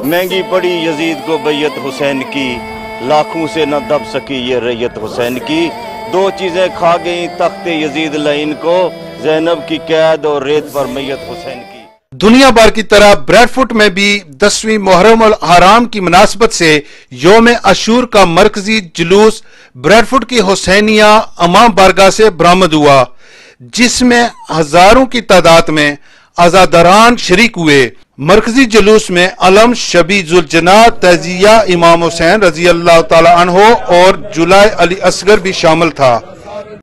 महंगी पड़ी यजीद को बैयत हुसैन की, लाखों से न दब सकी ये रैयत हुसैन की। दो चीजें खा गई तख्त यजीद लाइन को, ज़ैनब की कैद और रेत पर मैयत हुसैन की। दुनिया भर की तरह ब्रैडफुट में भी 10वीं मुहर्रम अल हराम की मुनासबत से योम अशूर का मरकजी जुलूस ब्रैडफुट की हुसैनिया इमाम बारगाह से बरामद हुआ, जिसमें हजारों की तादाद में आज़ादारान शरीक हुए। मरकजी जुलूस में अलम शबी जुलजना तजिया इमाम हुसैन रजी अल्लाह ताला अन्हो और जुलाई अली असगर भी शामिल था।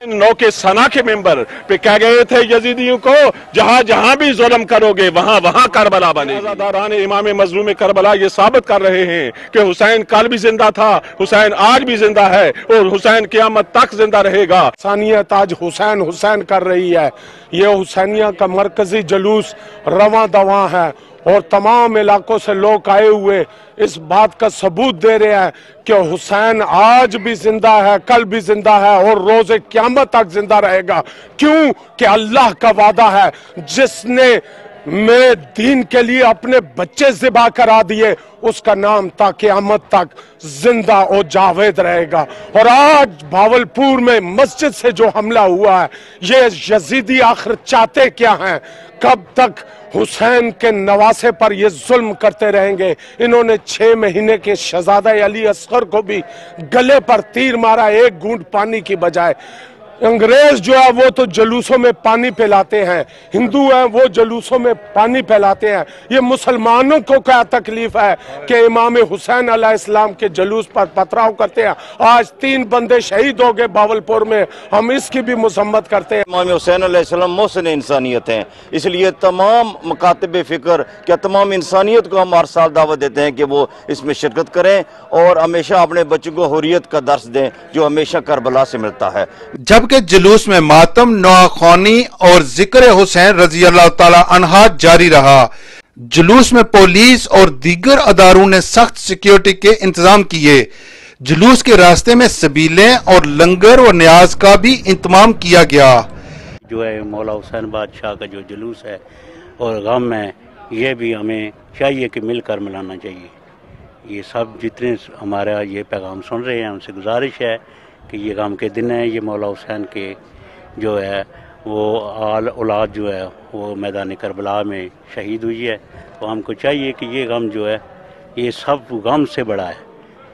नौ के सना के मेंबर पे कह गए थे यजीदियों को, जहां जहां भी जुल्म करोगे वहां वहां करबला बने। आज़ादारान इमाम मज़लूम करबला ये साबित कर रहे हैं कि हुसैन कल भी जिंदा था, हुसैन आज भी जिंदा है और हुसैन क़यामत तक जिंदा रहेगा। सानियत आज हुसैन हुसैन कर रही है। ये हुसैनिया का मरकजी जुलूस रवां दवां है और तमाम इलाकों से लोग आए हुए इस बात का सबूत दे रहे हैं कि हुसैन आज भी जिंदा है, कल भी जिंदा है और रोज़े क़यामत तक जिंदा रहेगा। क्यों कि अल्लाह का वादा है, जिसने मेरे दीन के लिए अपने बच्चे ज़िबा करा दिए उसका नाम ता क़यामत तक जिंदा और जावेद रहेगा। और आज भावलपुर में मस्जिद से जो हमला हुआ है, ये यजीदी आखिर चाहते क्या हैं? कब तक हुसैन के नवासे पर ये जुल्म करते रहेंगे? इन्होंने 6 महीने के शहजादा अली असगर को भी गले पर तीर मारा एक घूंट पानी की बजाय। अंग्रेज जो है वो तो जुलूसों में पानी पिलाते हैं, हिंदू हैं वो जुलूसों में पानी पिलाते हैं। ये मुसलमानों को क्या तकलीफ है कि इमाम हुसैन अलैहिस्सलाम के जुलूस पर पथराव करते हैं? आज 3 बंदे शहीद हो गए भावलपुर में, हम इसकी भी मसम्मत करते हैं। इमाम हुसैन अलैहिस्सलाम मोहसिन इंसानियत हैं, इसलिए तमाम मकातब फ़िक्र क्या तमाम इंसानियत को हम हर साल दावत देते हैं कि वो इसमें शिरकत करें और हमेशा अपने बच्चों को हुर्रियत का दर्स दें जो हमेशा करबला से मिलता है। जबकि जुलूस में मातम, नौखानी और जिक्र हुसैन रजी अल्लाह ताला अन्हा जारी रहा। जुलूस में पुलिस और दीगर अदारों ने सख्त सिक्योरिटी के इंतजाम किए। जुलूस के रास्ते में सबीलें और लंगर और न्याज का भी इंतजाम किया गया। जो है मौला हुसैन बादशाह का जो जुलूस है और गम में, ये भी हमें चाहिए कि मिलकर मनाना चाहिए। ये सब जितने हमारा ये पैगाम सुन रहे हैं उनसे गुजारिश है कि ये गम के दिन है, ये मौला हुसैन के जो है वो आल औलाद जो है वो मैदान करबला में शहीद हुई है। तो हमको चाहिए कि ये गम जो है ये सब गम से बड़ा है,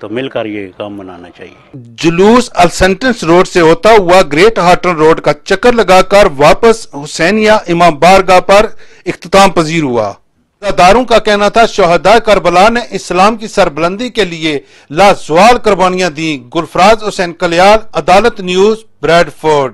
तो मिलकर ये गम मनाना चाहिए। जुलूस अल्सेंटेंस रोड से होता हुआ ग्रेट हार्टन रोड का चक्कर लगाकर वापस हुसैनिया इमाम बारगाह पर इख्तिताम पजीर हुआ। दारों का कहना था शहदा करबला ने इस्लाम की सरबलंदी के लिए लाजवाल कुर्बानियां दी। गुलफराज हुसैन कलियाल, अदालत न्यूज़, ब्रैडफोर्ड।